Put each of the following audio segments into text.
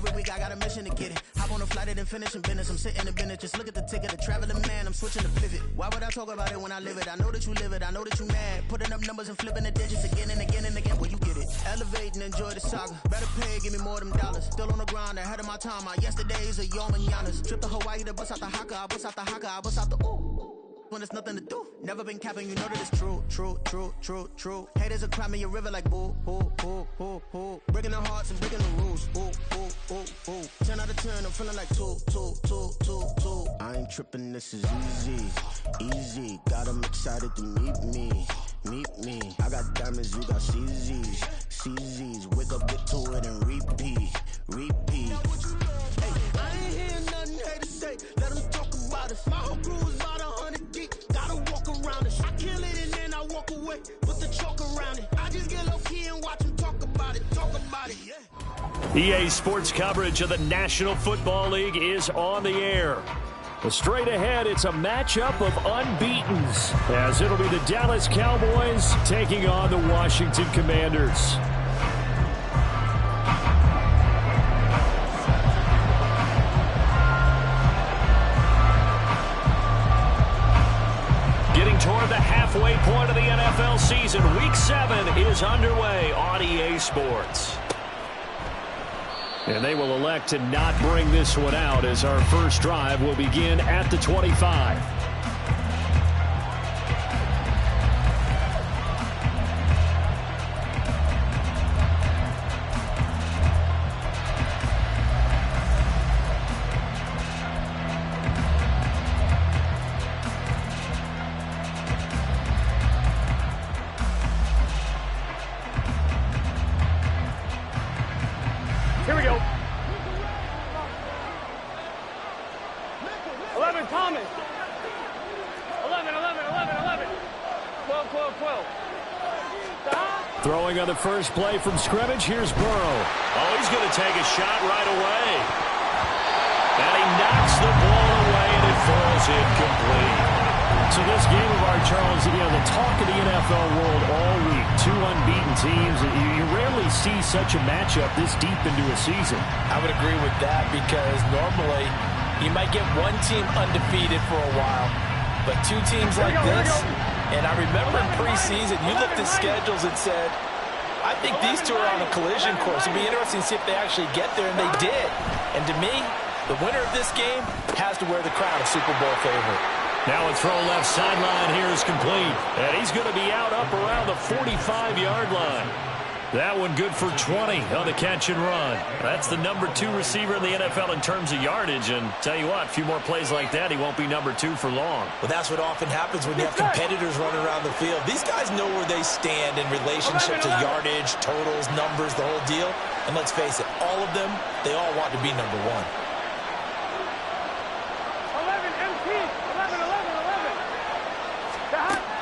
Every week I got a mission to get it. Hop on a flight and finish in business. I'm sitting in business, just look at the ticket. A traveling man, I'm switching to pivot. Why would I talk about it when I live it? I know that you live it, I know that you mad. Putting up numbers and flipping the digits again and again and again. Well, you get it. Elevate and enjoy the saga. Better pay, give me more of them dollars. Still on the grind, ahead of my time. My yesterdays are your mananas. Trip to Hawaii to bust out the haka. I bust out the haka, I bust out the ooh. When there's nothing to do. Never been capping, you know that it's true, true, true, true, true. Haters are climbing your river like boo, boo, boo, boo, boo. Breaking their hearts and breaking the rules. Ooh, ooh, ooh, ooh. 10 out of 10, I'm feeling like 2, 2, 2, 2, 2. I ain't tripping, this is easy, easy. Got 'em excited to meet me, meet me. I got diamonds, you got CZs, CZs. Wake up, get to it and repeat, repeat. Hey, I ain't hearing nothing haters say. Let 'em talk about us. My whole crew is about 100 deep. Gotta walk around it. I kill it and then I walk away. Put the chalk around it. I just get low key and watch them talk about it. Talk about it, yeah. EA Sports coverage of the National Football League is on the air. Straight ahead, it's a matchup of unbeatens, as it'll be the Dallas Cowboys taking on the Washington Commanders. Getting toward the halfway point of the NFL season, Week 7 is underway on EA Sports. And they will elect to not bring this one out, as our first drive will begin at the 25. Here we go. 11, Thomas. 11, 11, 11, 11. 12, 12, 12. Throwing on the first play from scrimmage, here's Burrow. Oh, he's going to take a shot right away. And he knocks the ball away, and it falls incomplete. So this game of our, Charles, you know, the talk of the NFL world all week, two unbeaten teams. You rarely see such a matchup this deep into a season. I would agree with that, because normally you might get one team undefeated for a while, but two teams like this, and I remember in preseason, you looked at schedules and said, I think these two are on a collision course. It'd be interesting to see if they actually get there, and they did. And to me, the winner of this game has to wear the crown of Super Bowl favorite. Now a throw left sideline here is complete. And he's going to be out up around the 45-yard line. That one good for 20 on the catch and run. That's the number 2 receiver in the NFL in terms of yardage. And tell you what, a few more plays like that, he won't be number 2 for long. Well, that's what often happens when you have competitors running around the field. These guys know where they stand in relationship to yardage, totals, numbers, the whole deal. And let's face it, all of them, they all want to be number 1.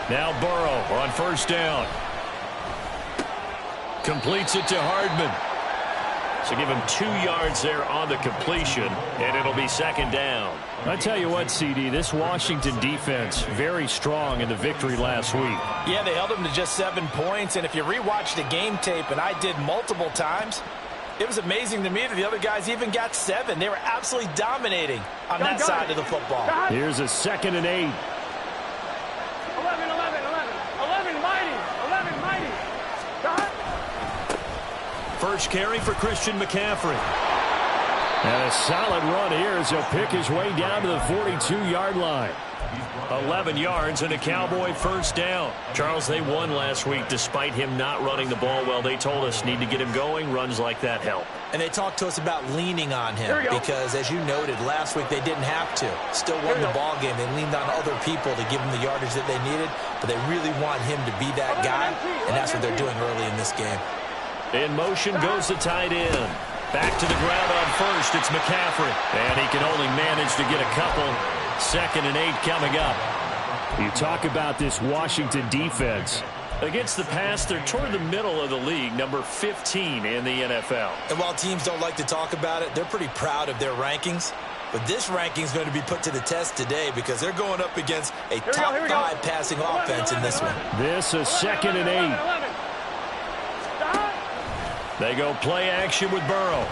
Now Burrow on first down. Completes it to Hardman. So give him 2 yards there on the completion, and it'll be second down. I tell you what, CD, this Washington defense, very strong in the victory last week. Yeah, they held them to just 7 points, and if you rewatch the game tape, and I did multiple times, it was amazing to me that the other guys even got 7. They were absolutely dominating on that side of the football. Here's a 2nd and 8. 11, 11, 11. 11 mighty. 11 mighty. First carry for Christian McCaffrey. And a solid run here as he'll pick his way down to the 42-yard line. 11 yards and a Cowboy first down. Charles, they won last week despite him not running the ball well. They told us need to get him going. Runs like that help. And they talked to us about leaning on him because, as you noted, last week they didn't have to. Still won the ball game. They leaned on other people to give them the yardage that they needed, but they really want him to be that guy, and that's what they're doing early in this game. In motion goes the tight end. Back to the ground on first. It's McCaffrey. And he can only manage to get a couple. 2nd and 8 coming up. You talk about this Washington defense. Against the pass, they're toward the middle of the league, number 15 in the NFL. And while teams don't like to talk about it, they're pretty proud of their rankings. But this ranking is going to be put to the test today because they're going up against a top 5 passing offense in this one. This is 2nd and 8. They go play action with Burrow.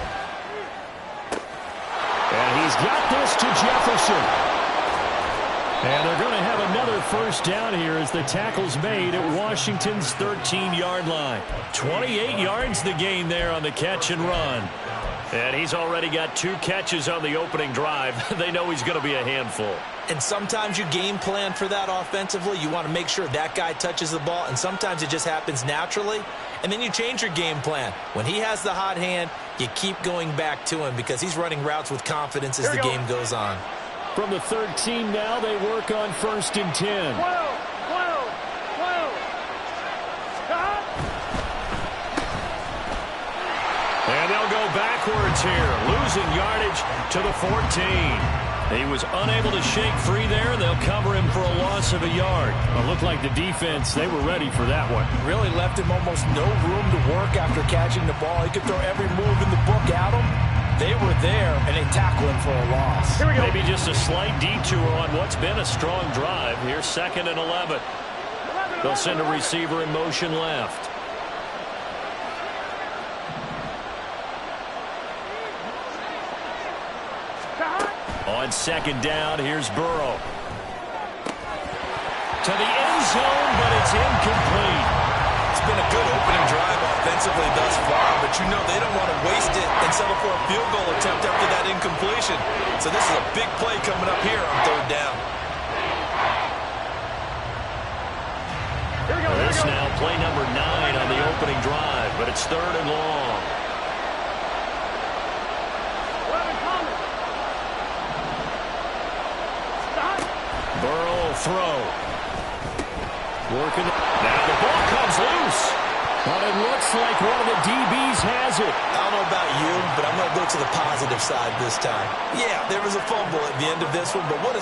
And he's got this to Jefferson. And they're going to have another first down here as the tackle's made at Washington's 13-yard line. 28 yards the gain there on the catch and run. And he's already got 2 catches on the opening drive. They know he's going to be a handful. And sometimes you game plan for that offensively. You want to make sure that guy touches the ball, and sometimes it just happens naturally. And then you change your game plan. When he has the hot hand, you keep going back to him because he's running routes with confidence as the game goes on. From the 13 now, they work on 1st and 10. 12. And they'll go backwards here, losing yardage to the 14. He was unable to shake free there. They'll cover him for a loss of a yard. It looked like the defense, they were ready for that one. Really left him almost no room to work after catching the ball. He could throw every move in the book at him. They were there, and they tackle him for a loss. Here we go. Maybe just a slight detour on what's been a strong drive. Here's 2nd and 11. They'll send a receiver in motion left. On 2nd down, here's Burrow. To the end zone, but it's incomplete. It's been a good opening drive offensively thus far, but you know they don't want to waste it and settle for a field goal attempt after that incompletion. So this is a big play coming up here on 3rd down. This now play number 9 on the opening drive, but it's 3rd and long. Burrow will throw. Working. Now the ball comes loose. But it looks like one of the DBs has it. I don't know about you, but I'm going to go to the positive side this time. Yeah, there was a fumble at the end of this one, but what a...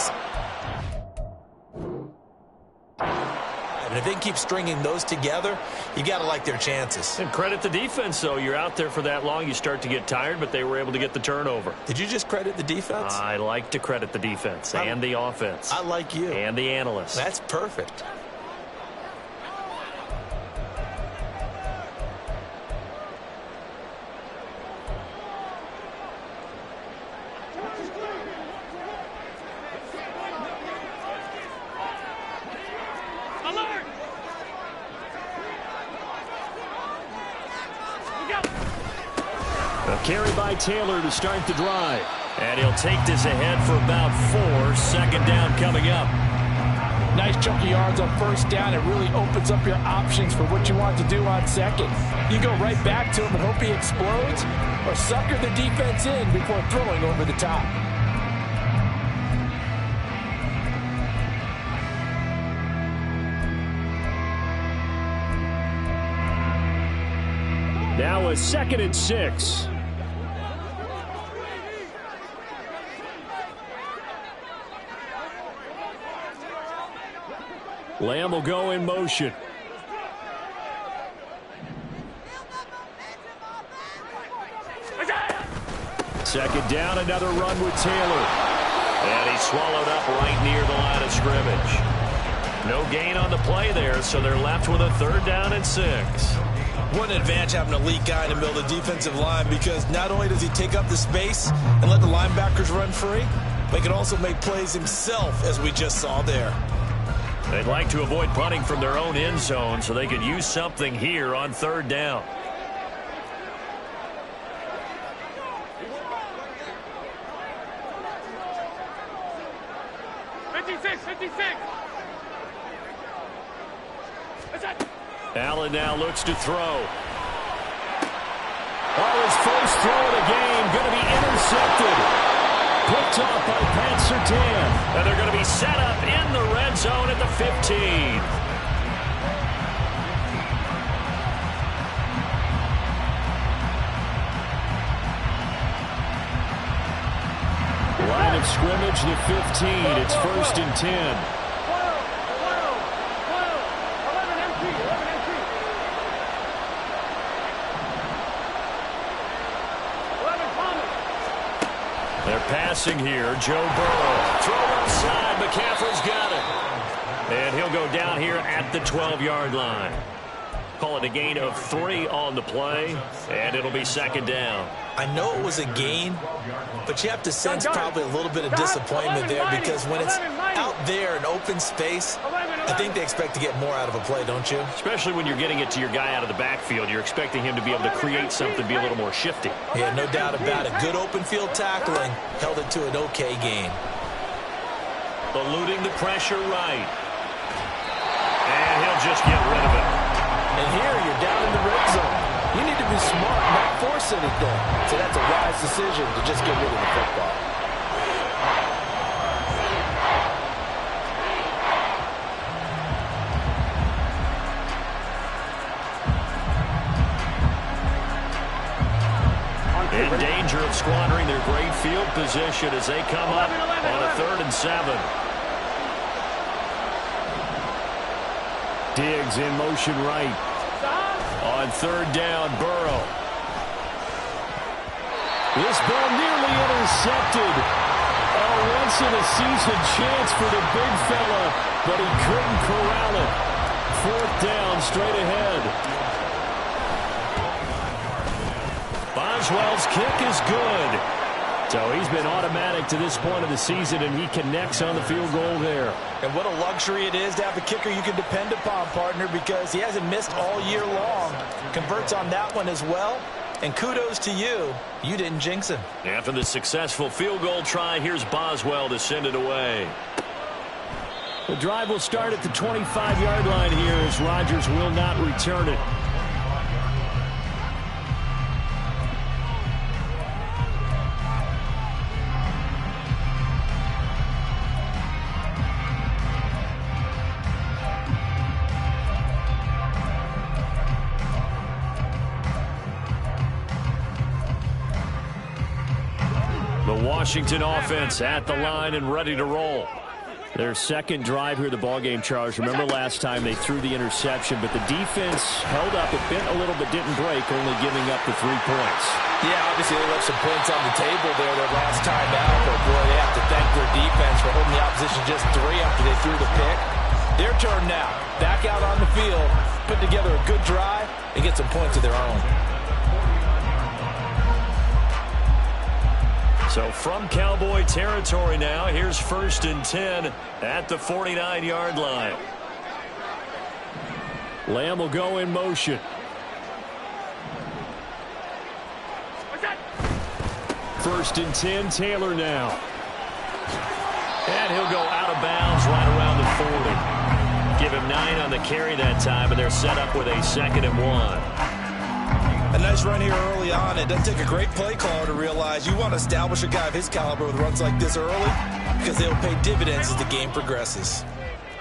And if they can keep stringing those together, you got to like their chances. And credit the defense, though. You're out there for that long, you start to get tired, but they were able to get the turnover. Did you just credit the defense? I like to credit the defense and the offense. I like you. And the analysts. That's perfect. Carry by Taylor to start the drive. And he'll take this ahead for about 4. 2nd down coming up. Nice chunk of yards on 1st down. It really opens up your options for what you want to do on 2nd. You go right back to him and hope he explodes, or sucker the defense in before throwing over the top. Now a 2nd and 6. Lamb will go in motion. Second down, another run with Taylor. And he's swallowed up right near the line of scrimmage. No gain on the play there, so they're left with a 3rd down and 6. What an advantage having an elite guy in the middle of the defensive line, because not only does he take up the space and let the linebackers run free, but he can also make plays himself, as we just saw there. They'd like to avoid punting from their own end zone so they could use something here on 3rd down. Allen now looks to throw. Oh, his first throw of the game going to be intercepted. Picked up by Pat Surtain. And they're going to be set up in the red zone at the 15. Line of scrimmage, the 15. It's 1st and 10. They're passing here. Joe Burrow. Throw outside. McCaffrey's got it. And he'll go down here at the 12-yard line. Call it a gain of 3 on the play, and it'll be second down. I know it was a gain, but you have to sense probably a little bit of disappointment there because when it's out there in open space, I think they expect to get more out of a play, don't you? Especially when you're getting it to your guy out of the backfield. You're expecting him to be able to create something, be a little more shifty. Yeah, no doubt about it. Good open field tackling held it to an okay gain. Eluding the pressure right. And he'll just get rid of it. And here you're down in the red zone. You need to be smart, not force anything. So that's a wise decision to just get rid of the football. In danger of squandering their great field position as they come up on a 3rd and 7. Diggs in motion right. On 3rd down, Burrow. This ball nearly intercepted. A once-in-a-season chance for the big fella, but he couldn't corral it. 4th down, straight ahead. Boswell's kick is good. So he's been automatic to this point of the season, and he connects on the field goal there. And what a luxury it is to have a kicker you can depend upon, partner, because he hasn't missed all year long. Converts on that one as well. And kudos to you. You didn't jinx him. After the successful field goal try, here's Boswell to send it away. The drive will start at the 25-yard line here as Rodgers will not return it. Washington offense at the line and ready to roll. Their second drive here, the ballgame, Charles. Remember last time they threw the interception, but the defense held up. It bent a little but didn't break, only giving up the 3 points. Yeah, obviously they left some points on the table there their last time out, but boy, they have to thank their defense for holding the opposition just 3 after they threw the pick. Their turn now. Back out on the field, put together a good drive, and get some points of their own. So from Cowboy territory now, here's 1st and 10 at the 49-yard line. Lamb will go in motion. First and 10, Taylor now. And he'll go out of bounds right around the 40. Give him 9 on the carry that time, and they're set up with a 2nd and 1. A nice run here early on. It doesn't take a great play caller to realize you want to establish a guy of his caliber with runs like this early because they'll pay dividends as the game progresses.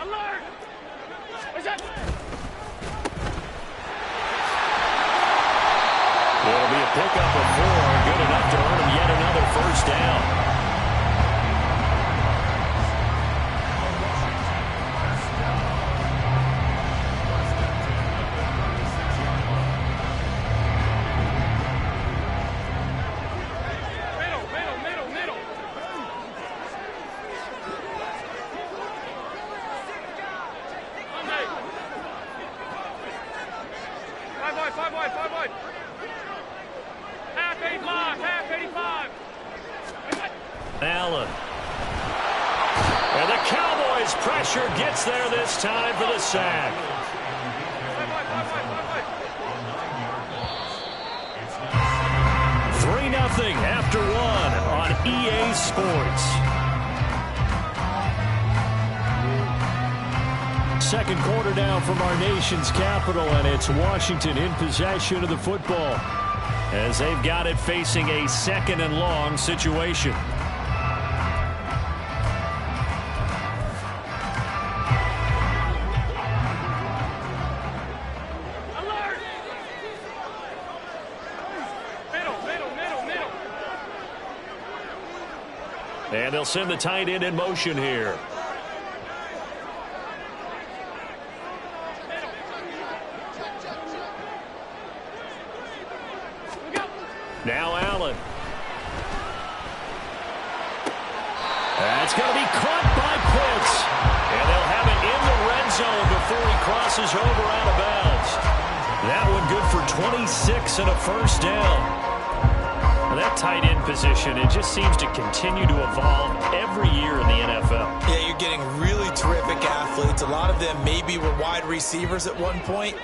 Alert! It'll be a pickup of 4, good enough to earn him yet another 1st down. Allen. And the Cowboys' pressure gets there this time for the sack. 3-0 after 1 on EA Sports. Second quarter now from our nation's capital, and it's Washington in possession of the football as they've got it facing a 2nd and long situation. And they'll send the tight end in motion here. Now Allen. That's going to be caught by Pitts. And they'll have it in the red zone before he crosses over out of bounds. That one good for 26 and a first down. And that tight end position, it just seems to continue to evolve every year in the NFL. Yeah, you're getting really terrific athletes. A lot of them maybe were wide receivers at one point.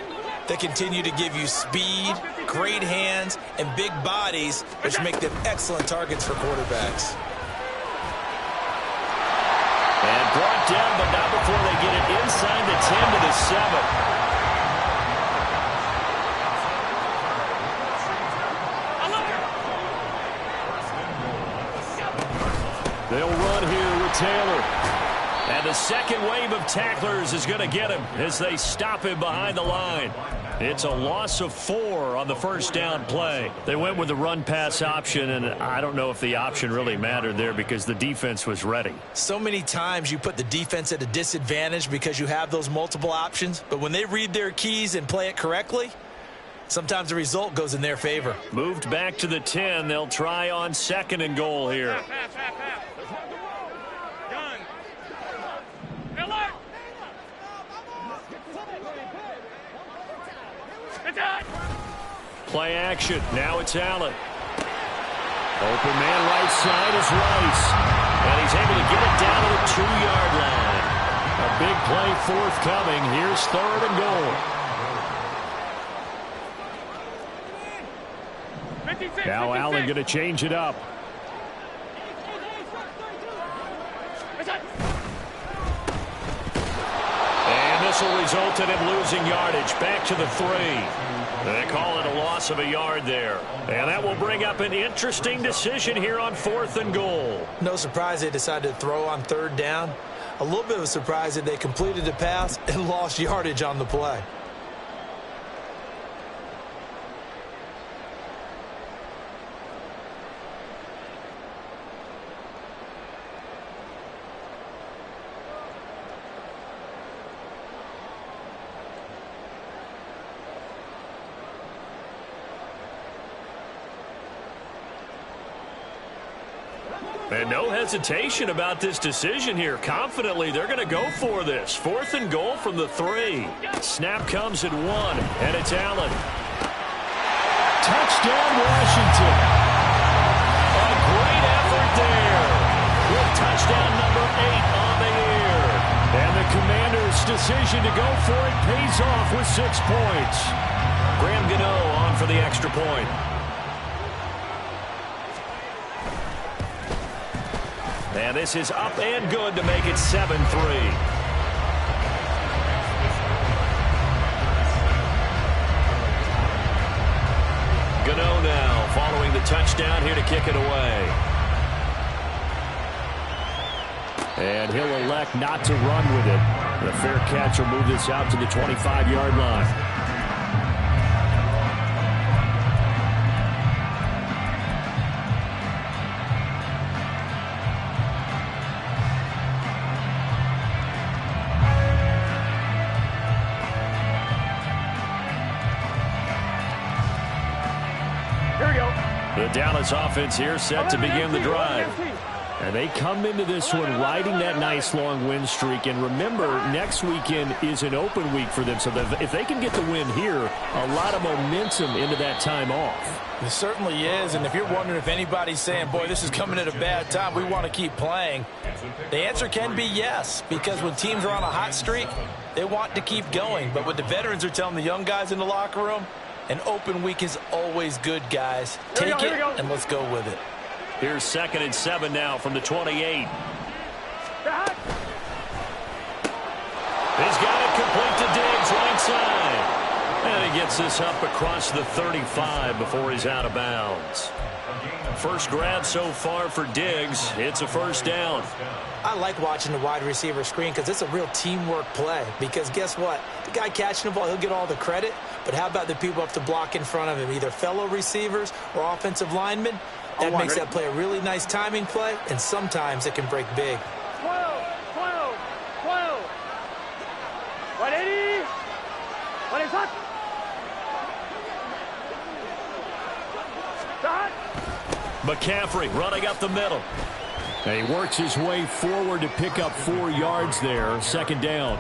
They continue to give you speed, great hands, and big bodies, which make them excellent targets for quarterbacks. And brought down, but not before they get it inside the 10 to the 7. They'll run here with Taylor. And the second wave of tacklers is going to get him as they stop him behind the line. It's a loss of 4 on the first down play. They went with the run-pass option, and I don't know if the option really mattered there because the defense was ready. So many times you put the defense at a disadvantage because you have those multiple options, but when they read their keys and play it correctly, sometimes the result goes in their favor. Moved back to the 10. They'll try on 2nd and goal here. Play action. Now it's Allen. Open man right side is Rice. And he's able to get it down to the 2-yard line. A big play forthcoming. Here's 3rd and goal. Now Allen going to change it up. And this will result in him losing yardage. Back to the 3. They call it a loss of a yard there. And that will bring up an interesting decision here on 4th and goal. No surprise they decided to throw on 3rd down. A little bit of a surprise that they completed the pass and lost yardage on the play. And no hesitation about this decision here. Confidently, they're going to go for this. 4th and goal from the 3. Snap comes at 1, and it's Allen. Touchdown, Washington. A great effort there. With touchdown number 8 on the air. And the Commanders' decision to go for it pays off with 6 points. Graham Gano on for the extra point. And this is up and good to make it 7-3. Gano now following the touchdown here to kick it away. And he'll elect not to run with it. The fair catch will move this out to the 25-yard line. The Dallas offense here set to begin the drive. And they come into this one riding that nice long win streak. And remember, next weekend is an open week for them. So that if they can get the win here, a lot of momentum into that time off. It certainly is. And if you're wondering if anybody's saying, boy, this is coming at a bad time, we want to keep playing, the answer can be yes. Because when teams are on a hot streak, they want to keep going. But what the veterans are telling the young guys in the locker room, an open week is always good, guys. Take it and let's go with it. Here's 2nd and 7 now from the 28. He's got it complete to Diggs, right side. And he gets this up across the 35 before he's out of bounds. First grab so far for Diggs. It's a first down. I like watching the wide receiver screen because it's a real teamwork play. Because guess what? The guy catching the ball, he'll get all the credit. But how about the people up to block in front of him, either fellow receivers or offensive linemen? That makes that play a really nice timing play, and sometimes it can break big. 12, 12, 12. 180. 180. McCaffrey running up the middle. And he works his way forward to pick up 4 yards there. 2nd down.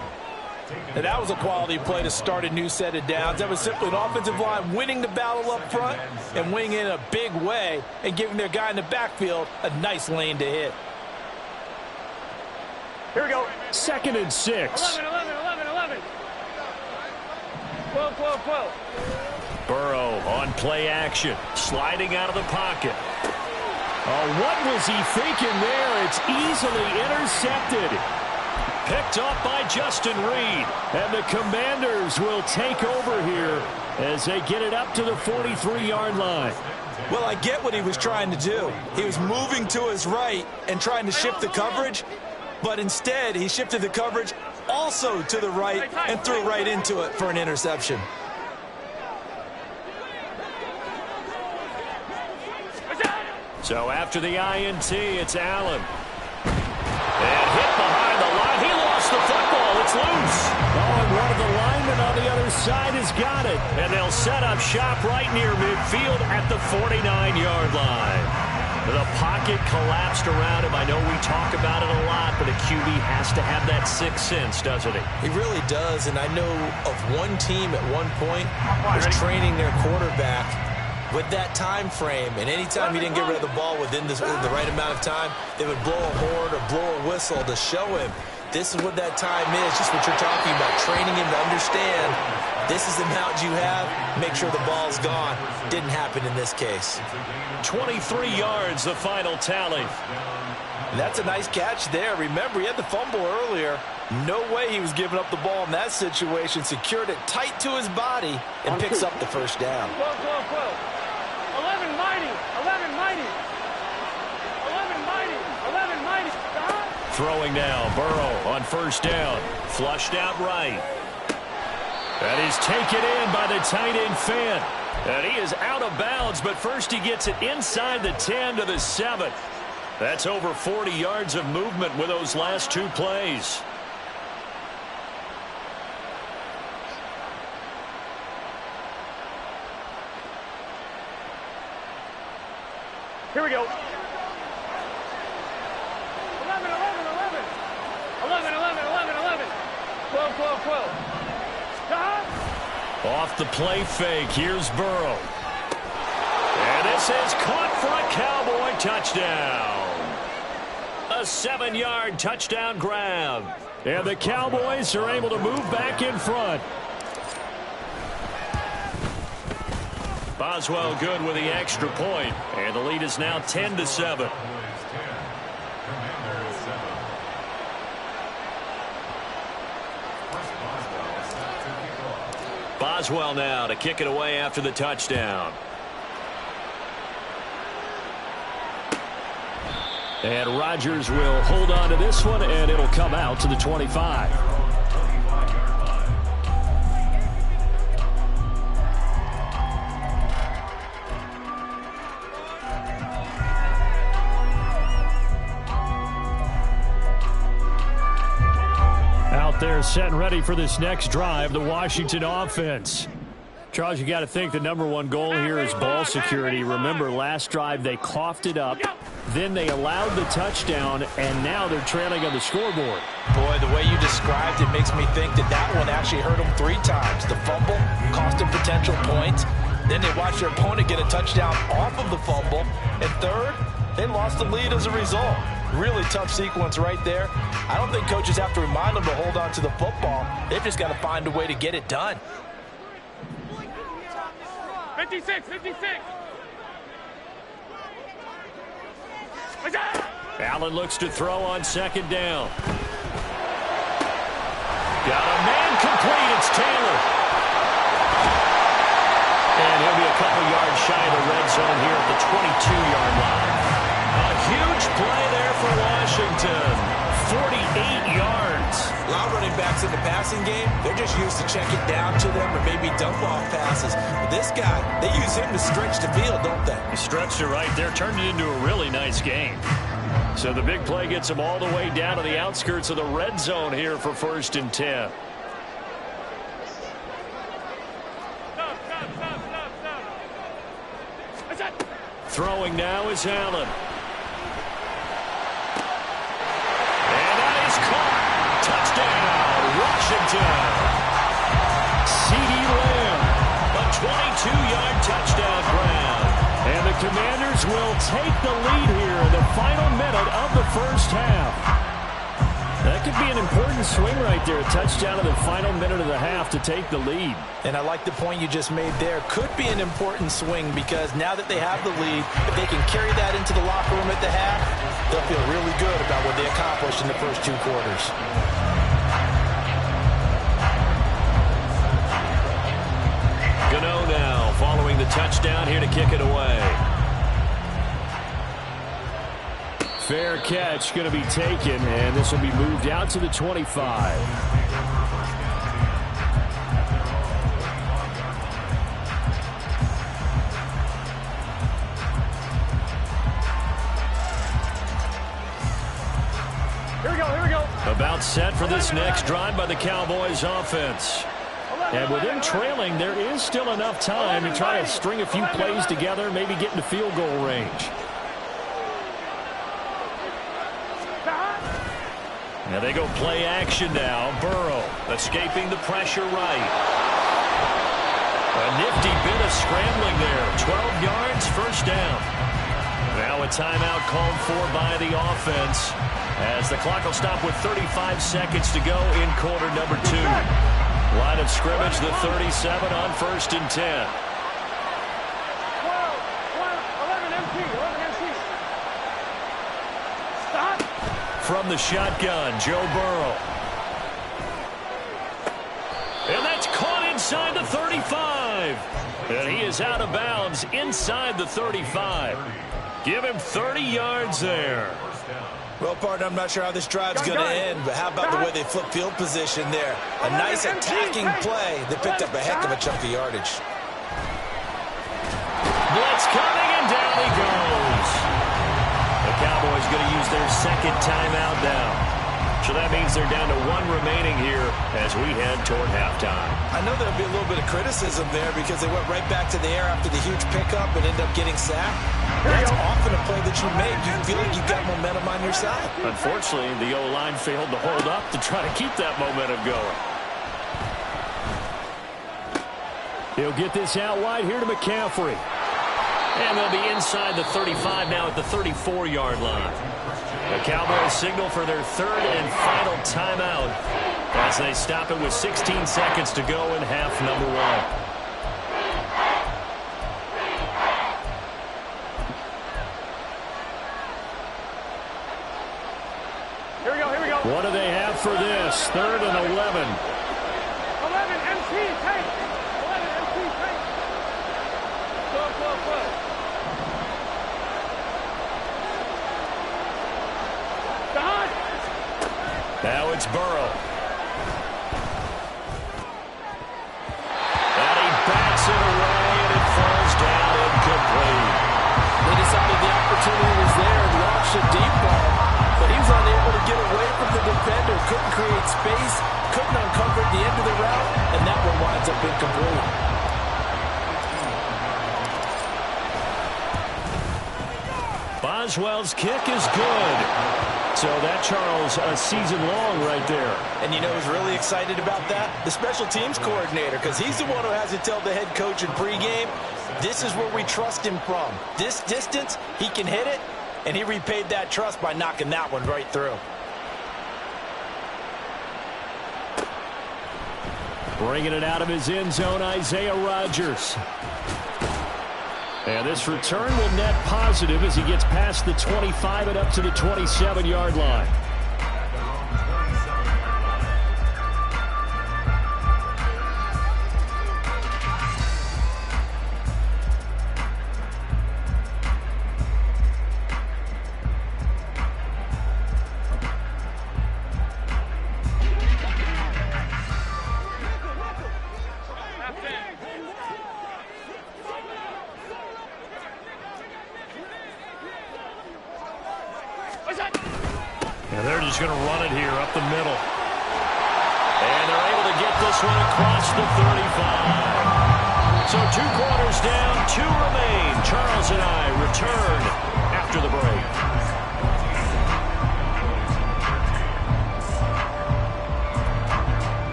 And that was a quality play to start a new set of downs. That was simply an offensive line winning the battle up front and winning in a big way and giving their guy in the backfield a nice lane to hit. Here we go. 2nd and 6. 11. 12. Burrow on play action, sliding out of the pocket. Oh, what was he thinking there? It's easily intercepted. Picked up by Justin Reed. And the Commanders will take over here as they get it up to the 43-yard line. Well, I get what he was trying to do. He was moving to his right and trying to shift the coverage, but instead he shifted the coverage also to the right and threw right into it for an interception. So after the INT, it's Allen. And hit behind the line. He lost the football. It's loose. Oh, and one of the linemen on the other side has got it. And they'll set up shop right near midfield at the 49-yard line. The pocket collapsed around him. I know we talk about it a lot, but a QB has to have that sixth sense, doesn't he? He really does, and I know of one team at one point was training their quarterback with that time frame, and anytime he didn't get rid of the ball within the right amount of time, they would blow a horn or blow a whistle to show him this is what that time is, just what you're talking about, training him to understand this is the amount you have, make sure the ball's gone. Didn't happen in this case. 23 yards, the final tally. That's a nice catch there. Remember, he had the fumble earlier. No way he was giving up the ball in that situation. Secured it tight to his body and picks up the first down. 12. 11 mighty. 11 mighty. 11 mighty. Throwing now, Burrow on first down. Flushed out right. And he's taken in by the tight end Fant. And he is out of bounds, but first he gets it inside the 10 to the 7. That's over 40 yards of movement with those last two plays. Here we go. 11. 12. Off the play fake, here's Burrow. And this is caught for a Cowboy touchdown. A 7-yard touchdown grab. And the Cowboys are able to move back in front. Boswell good with the extra point, and the lead is now 10-7. Boswell now to kick it away after the touchdown. And Rodgers will hold on to this one, and it'll come out to the 25. They're set and ready for this next drive, the Washington offense. Charles, you got to think the #1 goal here is ball security. Remember, last drive they coughed it up, then they allowed the touchdown, and now they're trailing on the scoreboard. Boy, the way you described it makes me think that one actually hurt them 3 times. The fumble cost them potential points. Then they watched their opponent get a touchdown off of the fumble. And third, they lost the lead as a result. Really tough sequence right there. I don't think coaches have to remind them to hold on to the football. They've just got to find a way to get it done. 56. Allen looks to throw on second down. Got a man complete. It's Taylor. And he'll be a couple yards shy of the red zone here at the 22-yard line. A huge play there for Washington. 48 yards. A lot of running backs in the passing game, they're just used to check it down to them or maybe dump-off passes. But this guy, they use him to stretch the field, don't they? He stretched it right there, turned it into a really nice game. So the big play gets him all the way down to the outskirts of the red zone here for 1st and 10. Throwing now is Allen. And that is caught. Touchdown, down. CeeDee Lamb, a 22-yard touchdown grab. And the Commanders will take the lead here in the final minute of the first half. That could be an important swing right there. A touchdown in the final minute of the half to take the lead. And I like the point you just made there. Could be an important swing because now that they have the lead, if they can carry that into the locker room at the half, they'll feel really good about what they accomplished in the first 2 quarters. Gano now following the touchdown here to kick it away. Fair catch going to be taken, and this will be moved out to the 25. Here we go. About set for this next drive by the Cowboys offense. And with them trailing, there is still enough time to try to string a few plays together, maybe get into field goal range. Now they go play action now. Burrow escaping the pressure right. A nifty bit of scrambling there. 12 yards, first down. Now a timeout called for by the offense as the clock will stop with 35 seconds to go in quarter number 2. Line of scrimmage, the 37 on 1st and 10. 11 MC. Stop. From the shotgun, Joe Burrow. And that's caught inside the 35. And he is out of bounds inside the 35. Give him 30 yards there. Well, partner, I'm not sure how this drive's going to end, but how about the way they flip field position there? A nice attacking play. They picked up a heck of a chunk of yardage. Blitz coming, and down he goes. The Cowboys going to use their second timeout now. So that means they're down to 1 remaining here as we head toward halftime. I know there'll be a little bit of criticism there because they went right back to the air after the huge pickup and ended up getting sacked. That's often a play that you make. You feel like you've got momentum on your side. Unfortunately, the O-line failed to hold up to try to keep that momentum going. He'll get this out wide here to McCaffrey. And they'll be inside the 35 now at the 34-yard line. The Cowboys signal for their 3rd and final timeout as they stop it with 16 seconds to go in half number 1. Here we go. What do they have for this? 3rd and 11. 11 MC, take. 11 MC, take. Go. Stop. Now it's Burrow. And he backs it away, and it falls down incomplete. They decided the opportunity was there and launched a deep ball, but he was unable to get away from the defender, couldn't create space, couldn't uncover the end of the route, and that one winds up incomplete. Boswell's kick is good. So that, Charles, a season long right there. And you know who's really excited about that? The special teams coordinator, because he's the one who has to tell the head coach in pregame, this is where we trust him from. This distance, he can hit it, and he repaid that trust by knocking that one right through. Bringing it out of his end zone, Isaiah Rodgers. And this return will net positive as he gets past the 25 and up to the 27-yard line. And they're just going to run it here up the middle. And they're able to get this one across the 35. So 2 quarters down, 2 remain. Charles and I return after the break.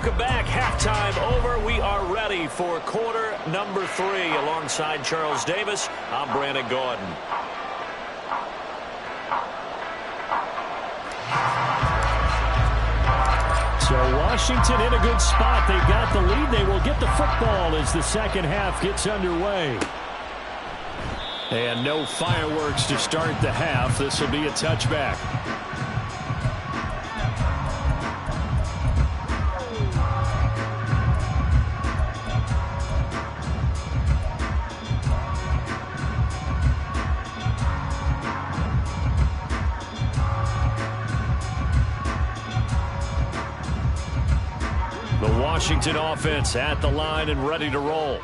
Welcome back. Halftime over. We are ready for quarter number 3. Alongside Charles Davis, I'm Brandon Gordon. So Washington in a good spot. They've got the lead. They will get the football as the second half gets underway. And no fireworks to start the half. This will be a touchback. The Washington offense at the line and ready to roll.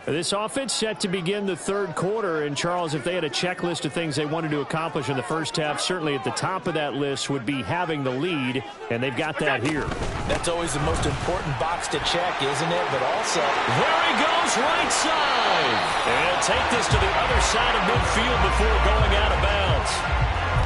This offense set to begin the third quarter. And, Charles, if they had a checklist of things they wanted to accomplish in the first half, certainly at the top of that list would be having the lead, and they've got that here. That's always the most important box to check, isn't it? But also, there he goes, right side. And take this to the other side of midfield before going out of bounds.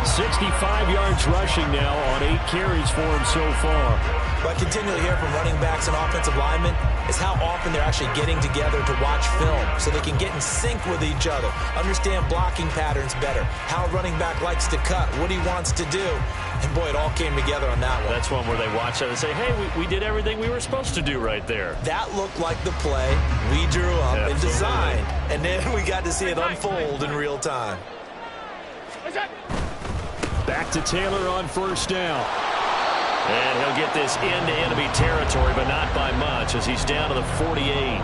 65 yards rushing now on 8 carries for him so far. What I continually hear from running backs and offensive linemen is how often they're actually getting together to watch film so they can get in sync with each other, understand blocking patterns better, how a running back likes to cut, what he wants to do. And, boy, it all came together on that one. That's one where they watch it and say, hey, we did everything we were supposed to do right there. That looked like the play we drew up and designed, and then we got to see it unfold in real time. Back to Taylor on first down. And he'll get this into enemy territory, but not by much as he's down to the 48.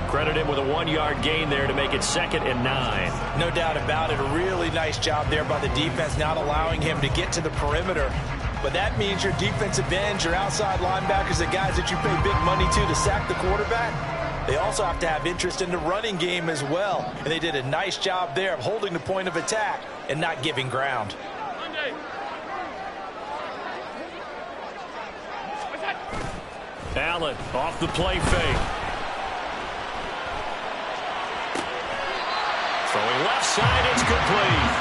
Credit him with a 1-yard gain there to make it 2nd and 9. No doubt about it. A really nice job there by the defense, not allowing him to get to the perimeter. But that means your defensive ends, your outside linebackers, the guys that you pay big money to sack the quarterback, they also have to have interest in the running game as well. And they did a nice job there of holding the point of attack and not giving ground. Allen off the play fake. Throwing left side, it's complete.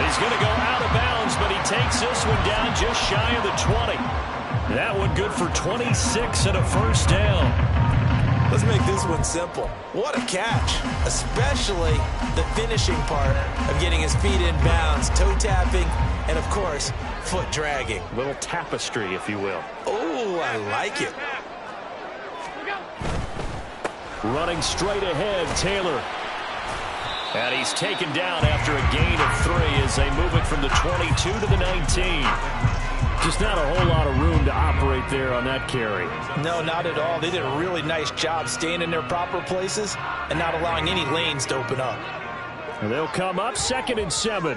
He's going to go out of bounds, but he takes this one down just shy of the 20. That one good for 26 and a first down. Let's make this one simple. What a catch, especially the finishing part of getting his feet in bounds, toe tapping, and, of course, foot dragging. A little tapestry, if you will. Oh, I like it. Running straight ahead, Taylor. And he's taken down after a gain of 3 as they move it from the 22 to the 19. Just not a whole lot of room to operate there on that carry. No, not at all. They did a really nice job staying in their proper places and not allowing any lanes to open up. And they'll come up 2nd and 7.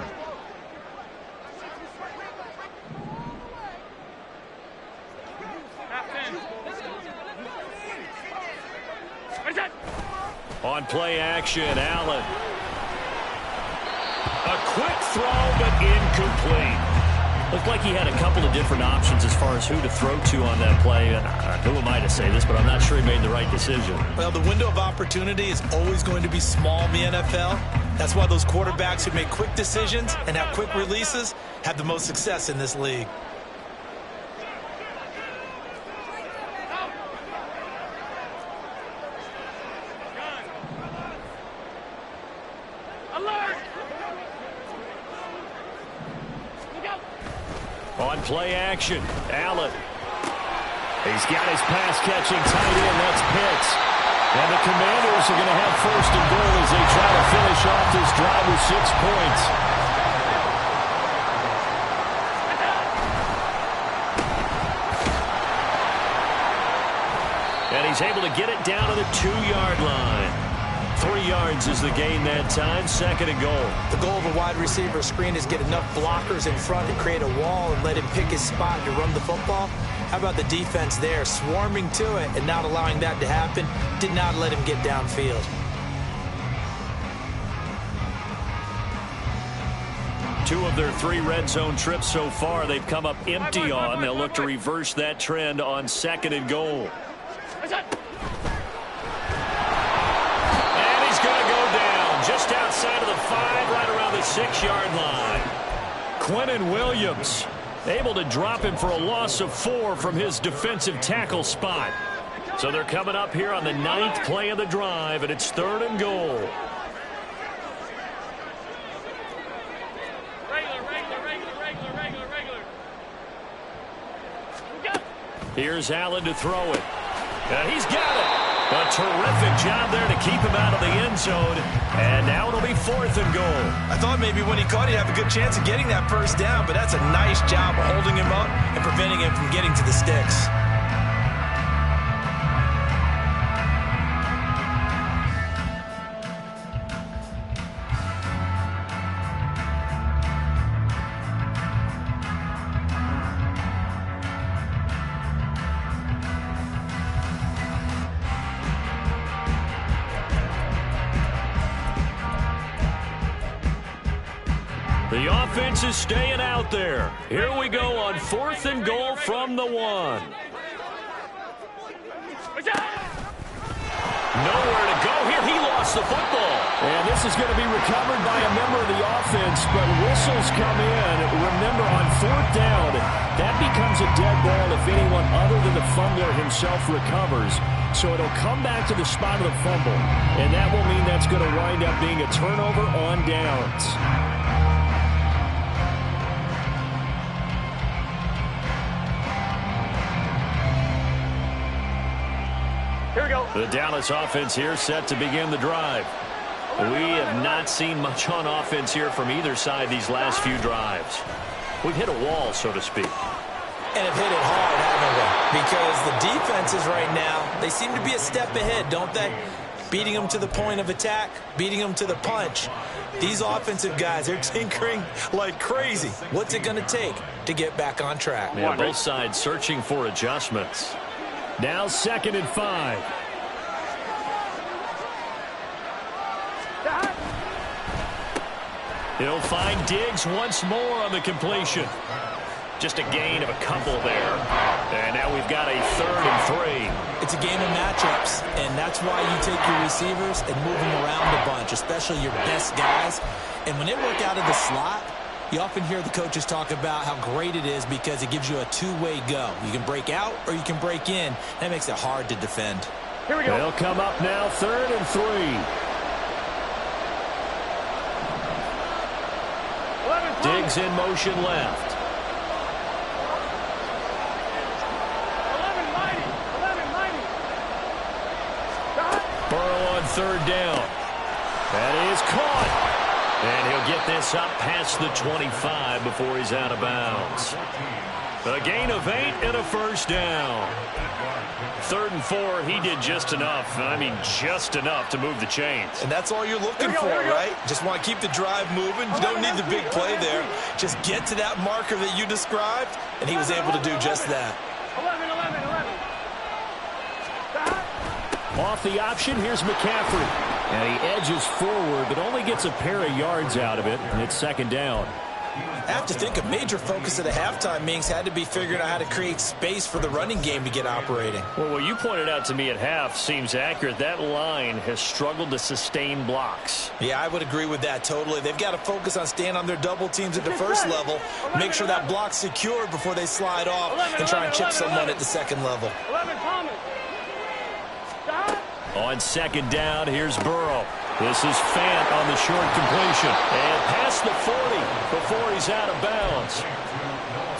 On play action, Allen. A quick throw, but incomplete. Looked like he had a couple of different options as far as who to throw to on that play. Who am I to say this, but I'm not sure he made the right decision. Well, the window of opportunity is always going to be small in the NFL. That's why those quarterbacks who make quick decisions and have quick releases have the most success in this league. On play action, Allen. He's got his pass-catching tight end. That's Pitts. And the Commanders are going to have 1st and goal as they try to finish off this drive with 6 points. And he's able to get it down to the 2-yard line. 3 yards is the gain that time, 2nd and goal. The goal of a wide receiver screen is get enough blockers in front to create a wall and let him pick his spot to run the football. How about the defense there, swarming to it and not allowing that to happen? Did not let him get downfield. Two of their 3 red zone trips so far, they've come up empty on. They'll look to reverse that trend on 2nd and goal. Just outside of the 5, right around the 6-yard line. Quinnen Williams Able to drop him for a loss of 4 from his defensive tackle spot. So they're coming up here on the 9th play of the drive, and it's 3rd and goal. Here's Allen to throw it. And he's got it. A terrific job there to keep him out of the end zone. And now it'll be 4th and goal. I thought maybe when he caught, he'd have a good chance of getting that first down, but that's a nice job of holding him up and preventing him from getting to the sticks. The offense is staying out there. Here we go on 4th and goal from the 1. Nowhere to go here. He lost the football. And this is going to be recovered by a member of the offense, but whistles come in. Remember, on 4th down, that becomes a dead ball if anyone other than the fumbler himself recovers. So it'll come back to the spot of the fumble, and that will mean that's going to wind up being a turnover on downs. The Dallas offense here set to begin the drive. We have not seen much on offense here from either side these last few drives. We've hit a wall, so to speak. And have hit it hard, haven't we? Because the defenses right now, they seem to be a step ahead, don't they? Beating them to the point of attack, beating them to the punch. These offensive guys, they're tinkering like crazy. What's it going to take to get back on track? Yeah, both sides searching for adjustments. Now 2nd and 5. He'll find Diggs once more on the completion. Just a gain of a couple there. And now we've got a 3rd and 3. It's a game of matchups, and that's why you take your receivers and move them around a bunch, especially your best guys. And when they work out of the slot, you often hear the coaches talk about how great it is because it gives you a two-way go. You can break out or you can break in. That makes it hard to defend. Here we go. They'll come up now 3rd and 3. Diggs in motion left. 11 Burrow on 3rd down. That is caught. And he'll get this up past the 25 before he's out of bounds. A gain of 8 and a 1st down. 3rd and 4, he did just enough. I mean, just enough to move the chains. And that's all you're looking for, right? Just want to keep the drive moving. You don't need the big play there. Just get to that marker that you described, and he was able to do just that. 11. Off the option, here's McCaffrey. And he edges forward, but only gets a pair of yards out of it, and it's 2nd down. I have to think a major focus of the halftime meetings had to be figuring out how to create space for the running game to get operating. Well, what you pointed out to me at half seems accurate. That line has struggled to sustain blocks. Yeah, I would agree with that totally. They've got to focus on staying on their double teams at the first level, make sure that block's secured before they slide off and try and chip someone at the second level. On 2nd down, here's Burrow. This is Fant on the short completion. And past the 40 before he's out of bounds.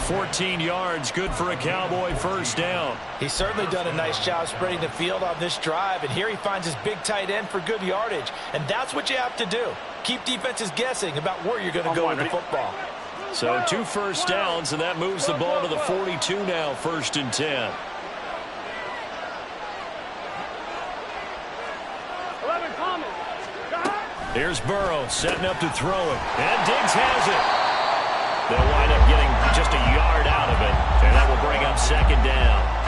14 yards, good for a Cowboy 1st down. He's certainly done a nice job spreading the field on this drive, and here he finds his big tight end for good yardage. And that's what you have to do. Keep defenses guessing about where you're going to go with the football. So 2 1st downs, and that moves the ball to the 42 now, 1st and 10. Here's Burrow setting up to throw it. And Diggs has it. They'll wind up getting just a yard out of it. And that will bring up 2nd down.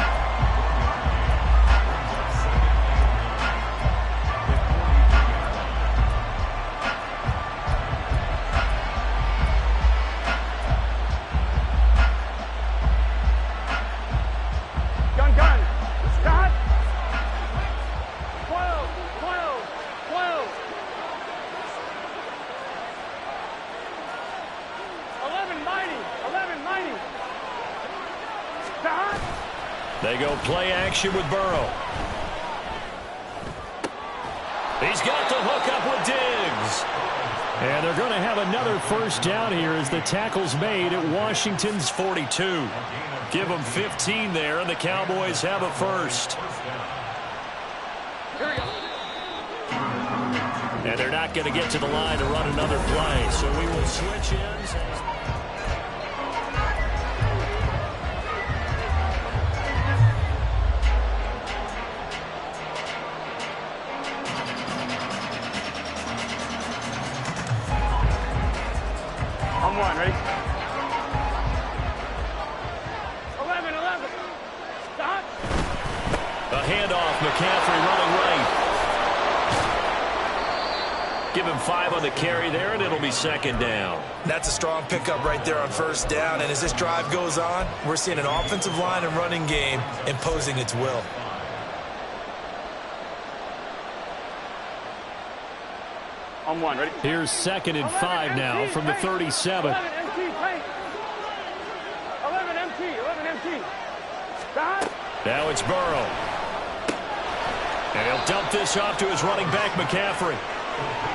They go play action with Burrow. He's got the hook up with Diggs. And they're going to have another first down here as the tackle's made at Washington's 42. Give them 15 there, and the Cowboys have a first. And they're not going to get to the line to run another play, so we will switch ends. On one, ready? 11. Stop. A handoff, McCaffrey running right. Give him 5 on the carry there, and it'll be second down. That's a strong pickup right there on first down, and as this drive goes on, we're seeing an offensive line and running game imposing its will. On one, ready? Here's 2nd and 5 now from the 37. 11 empty. Stop. Now it's Burrow. And he'll dump this off to his running back, McCaffrey.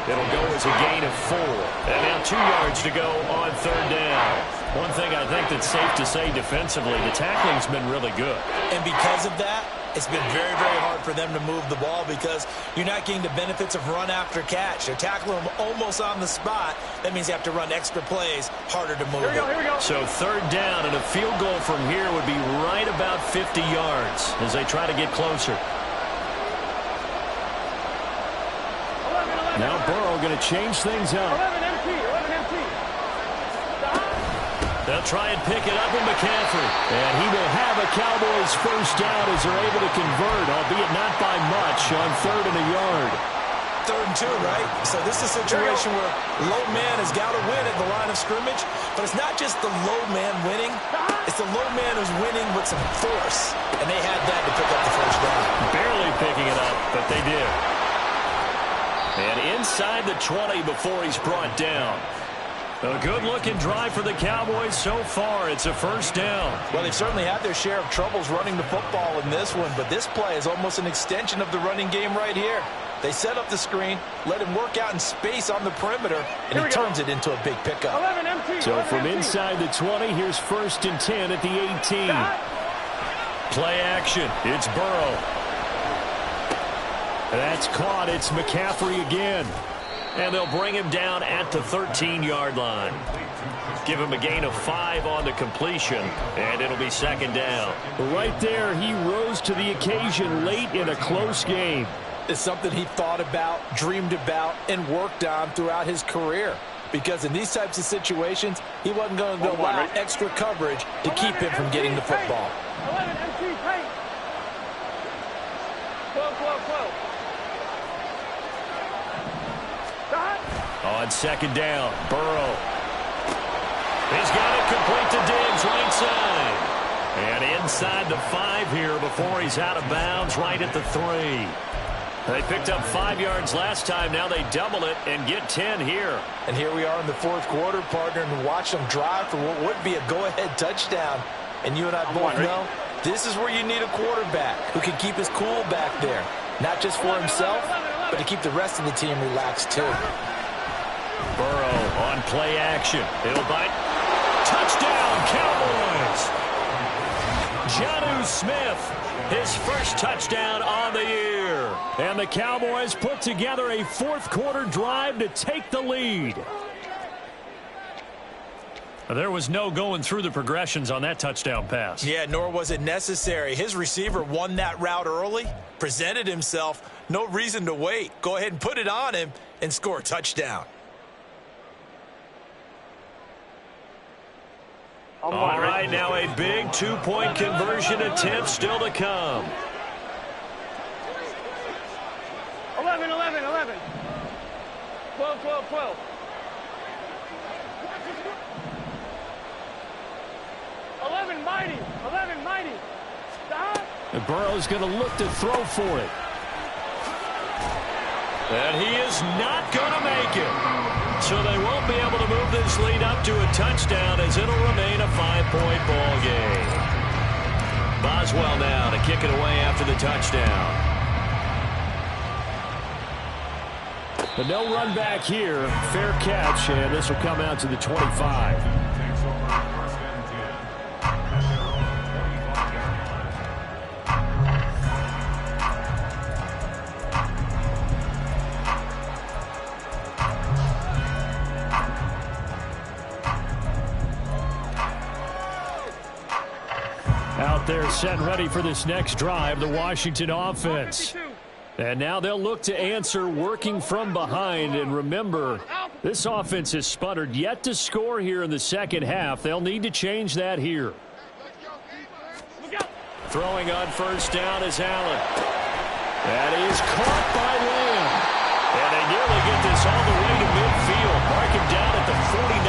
It'll go as a gain of 4. And now 2 yards to go on third down. One thing I think that's safe to say defensively, the tackling's been really good. And because of that, it's been very, very hard for them to move the ball because you're not getting the benefits of run after catch. They're tackling them almost on the spot. That means you have to run extra plays, harder to move. Here we go. So third down, and a field goal from here would be right about 50 yards as they try to get closer. Now Burrow going to change things up. 11 empty. Stop. They'll try and pick it up with McCaffrey. And he will have a Cowboys first down as they're able to convert, albeit not by much, on 3rd and a yard. 3rd and 2, right? So this is a situation where low man has got to win at the line of scrimmage, but it's not just the low man winning. It's the low man who's winning with some force, and they had that to pick up the first down. Barely picking it up, but they did. And inside the 20 before he's brought down. A good-looking drive for the Cowboys so far. It's a first down. Well, they've certainly had their share of troubles running the football in this one, but this play is almost an extension of the running game right here. They set up the screen, let him work out in space on the perimeter, and he turns it into a big pickup. 11 empty. So from inside the 20, here's 1st and 10 at the 18. Play action. It's Burrow. That's caught. It's McCaffrey again. And they'll bring him down at the 13-yard line. Give him a gain of 5 on the completion, and it'll be second down. Right there, he rose to the occasion late in a close game. It's something he thought about, dreamed about, and worked on throughout his career. Because in these types of situations, he wasn't going to allow extra coverage to keep him from getting the football. 11 empty, tight. 12. On second down, Burrow. He's got it complete to Diggs, right side. And inside the 5 here before he's out of bounds, right at the 3. They picked up 5 yards last time. Now they double it and get 10 here. And here we are in the 4th quarter, partner, and watch them drive for what would be a go-ahead touchdown. And you and I both know this is where you need a quarterback who can keep his cool back there. Not just for himself, but to keep the rest of the team relaxed too. Burrow on play action. He'll bite. Touchdown, Cowboys! Jonnu Smith, his first touchdown on the year. And the Cowboys put together a 4th quarter drive to take the lead. There was no going through the progressions on that touchdown pass. Yeah, nor was it necessary. His receiver won that route early, presented himself, no reason to wait. Go ahead and put it on him and score a touchdown. All right, now a big 2-point conversion attempt still to come. 11. 12. 11 mighty. Stop. And Burrow's going to look to throw for it. And he is not going to make it. So they won't be able to move this lead up to a touchdown as it'll remain a 5-point ball game. Boswell now to kick it away after the touchdown. But no run back here. Fair catch, and this will come out to the 25. Out there set and ready for this next drive, the Washington offense. And now they'll look to answer working from behind. And remember, this offense has sputtered yet to score here in the second half. They'll need to change that here. Throwing on first down is Allen. That is caught by Lamb. And they nearly get this all the way to midfield. Mark him down at the 49.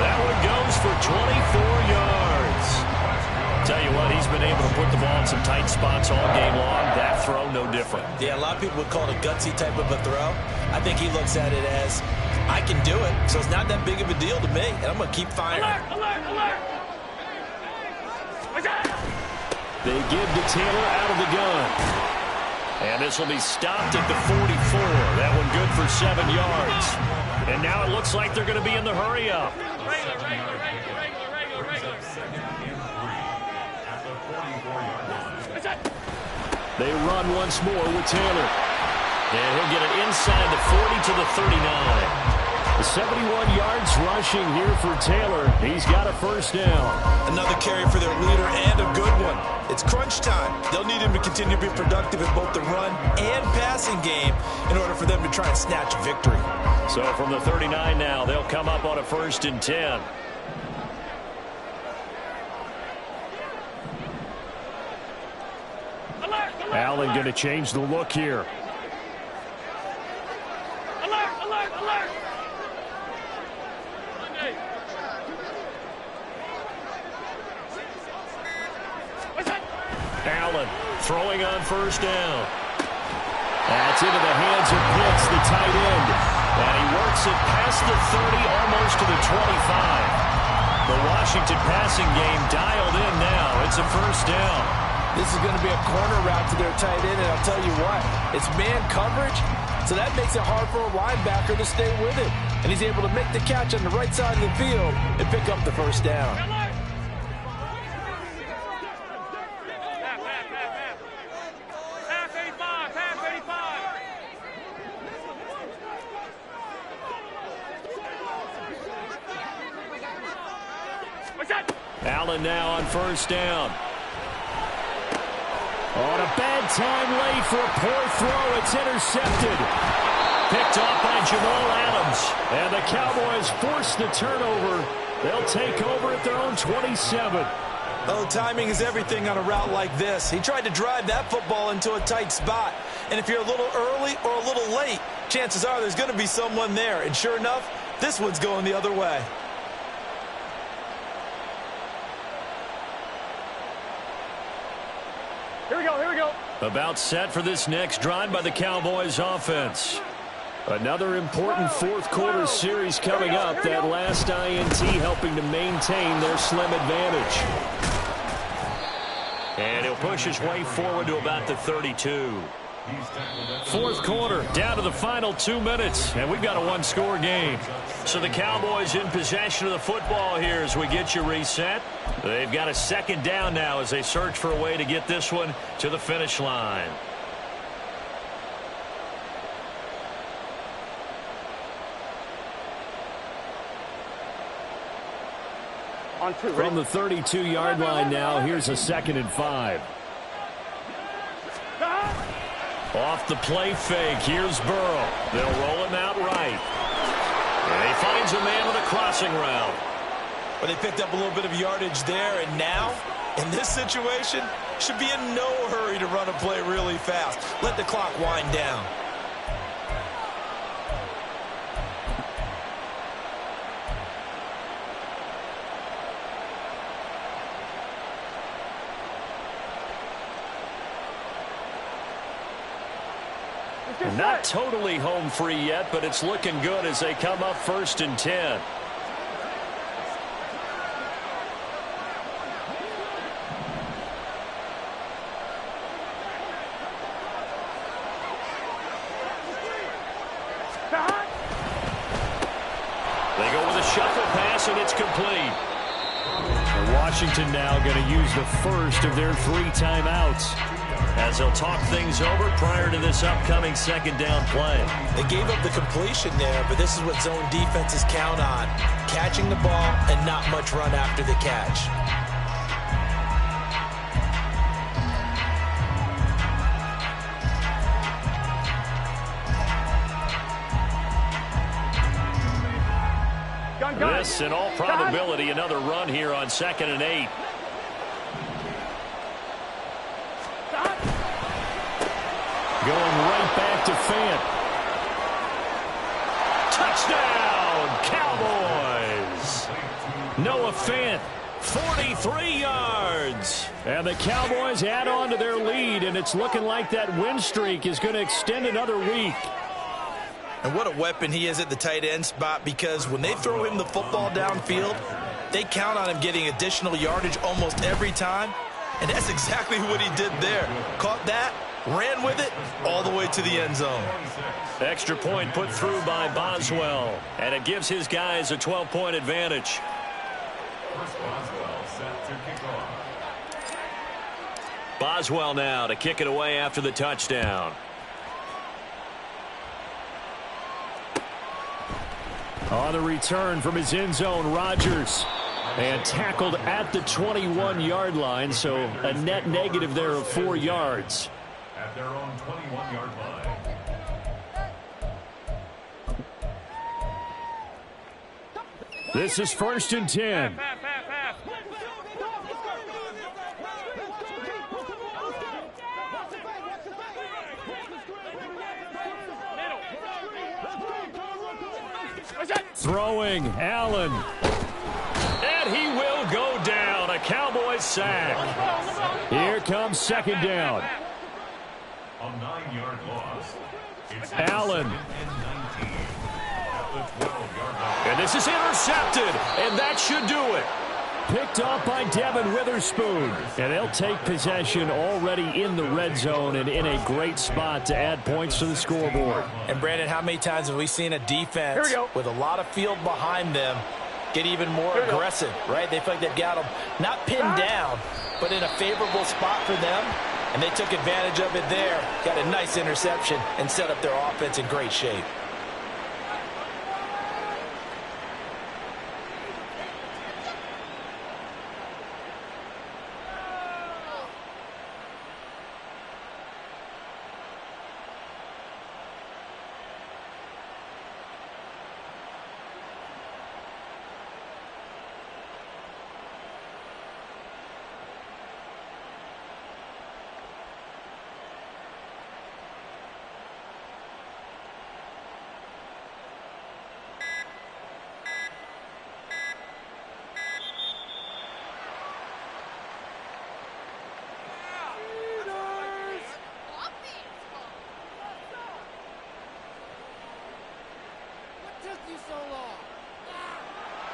That one goes for 24 yards. Tell you what, he's been able to put the ball in some tight spots all game long. That throw, no different. Yeah, a lot of people would call it a gutsy type of a throw. I think he looks at it as, I can do it, so it's not that big of a deal to me, and I'm going to keep firing. Alert, alert, alert. They give to Taylor out of the gun. And this will be stopped at the 44. That one good for 7 yards. And now it looks like they're going to be in the hurry-up. Regular. They run once more with Taylor. And he'll get it inside the 40 to the 39. 71 yards rushing here for Taylor. He's got a first down. Another carry for their leader and a good one. It's crunch time. They'll need him to continue to be productive in both the run and passing game in order for them to try and snatch a victory. So from the 39 now, they'll come up on a 1st and 10. Allen going to change the look here. Alert. Allen throwing on first down. That's into the hands of Pitts, the tight end. And he works it past the 30, almost to the 25. The Washington passing game dialed in now. It's a first down. This is going to be a corner route to their tight end, and I'll tell you what, it's man coverage, so that makes it hard for a linebacker to stay with it. And he's able to make the catch on the right side of the field and pick up the first down. Half 85. Allen now on first down. On a bad time late for a poor throw. It's intercepted. Picked off by Jamal Adams. And the Cowboys force the turnover. They'll take over at their own 27. Oh, timing is everything on a route like this. He tried to drive that football into a tight spot. And if you're a little early or a little late, chances are there's going to be someone there. And sure enough, this one's going the other way. Here we go. About set for this next drive by the Cowboys offense. Another important fourth quarter series coming up. That last INT helping to maintain their slim advantage. And he'll push his way forward to about the 32. Fourth quarter, down to the final 2 minutes, and we've got a one-score game. So the Cowboys in possession of the football here as we get you reset. They've got a second down now as they search for a way to get this one to the finish line. From the 32-yard line now, here's a 2nd and 5. Off the play fake, here's Burrow. They'll roll him out right. And he finds a man with a crossing route. Well, they picked up a little bit of yardage there, and now, in this situation, should be in no hurry to run a play really fast. Let the clock wind down. Not totally home free yet, but it's looking good as they come up 1st and 10. pass, and it's complete. Washington now going to use the first of their 3 timeouts, as they'll talk things over prior to this upcoming second down play. They gave up the completion there, but this is what zone defenses count on. Catching the ball and not much run after the catch. This, in all probability, another run here on 2nd and 8. going right back to Fant. Touchdown, Cowboys! Noah Fant, 43 yards. And the Cowboys add on to their lead, and it's looking like that win streak is going to extend another week. And what a weapon he is at the tight end spot, because when they throw him the football downfield, they count on him getting additional yardage almost every time. And that's exactly what he did there. Caught that, ran with it, all the way to the end zone. Extra point put through by Boswell, and it gives his guys a 12-point advantage. Boswell now to kick it away after the touchdown. On the return from his end zone, Rodgers. And tackled at the 21-yard line, so a net negative there of 4 yards. At their own 21-yard line. This is 1st and 10. Throwing, Allen. And he will go down. A Cowboys sack. Here comes 2nd down. A 9-yard loss. It's Allen. And this is intercepted. And that should do it. Picked up by Devin Witherspoon. And they'll take possession already in the red zone and in a great spot to add points to the scoreboard. And, Brandon, how many times have we seen a defense with a lot of field behind them get even more aggressive, right? They feel like they've got them not pinned down, but in a favorable spot for them. And they took advantage of it there. Got a nice interception and set up their offense in great shape.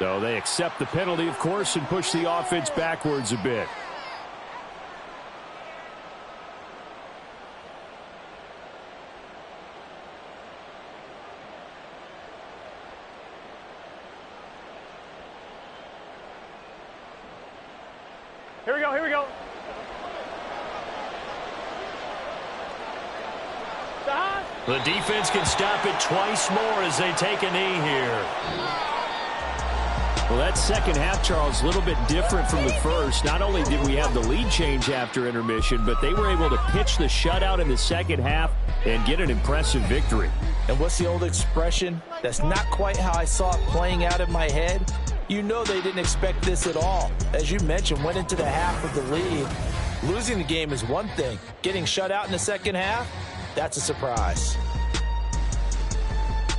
So they accept the penalty, of course, and push the offense backwards a bit. Here we go, here we go. The defense can stop it twice more as they take a knee here. Well, that second half, Charles, a little bit different from the first. Not only did we have the lead change after intermission, but they were able to pitch the shutout in the second half and get an impressive victory. And what's the old expression? That's not quite how I saw it playing out in my head. You know they didn't expect this at all. As you mentioned, went into the half with the lead. Losing the game is one thing. Getting shut out in the second half, that's a surprise.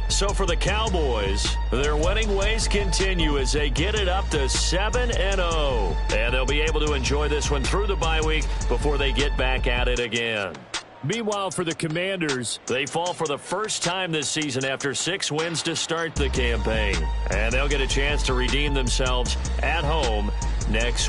So for the Cowboys, their winning ways continue as they get it up to 7-0. And they'll be able to enjoy this one through the bye week before they get back at it again. Meanwhile, for the Commanders, they fall for the first time this season after 6 wins to start the campaign. And they'll get a chance to redeem themselves at home next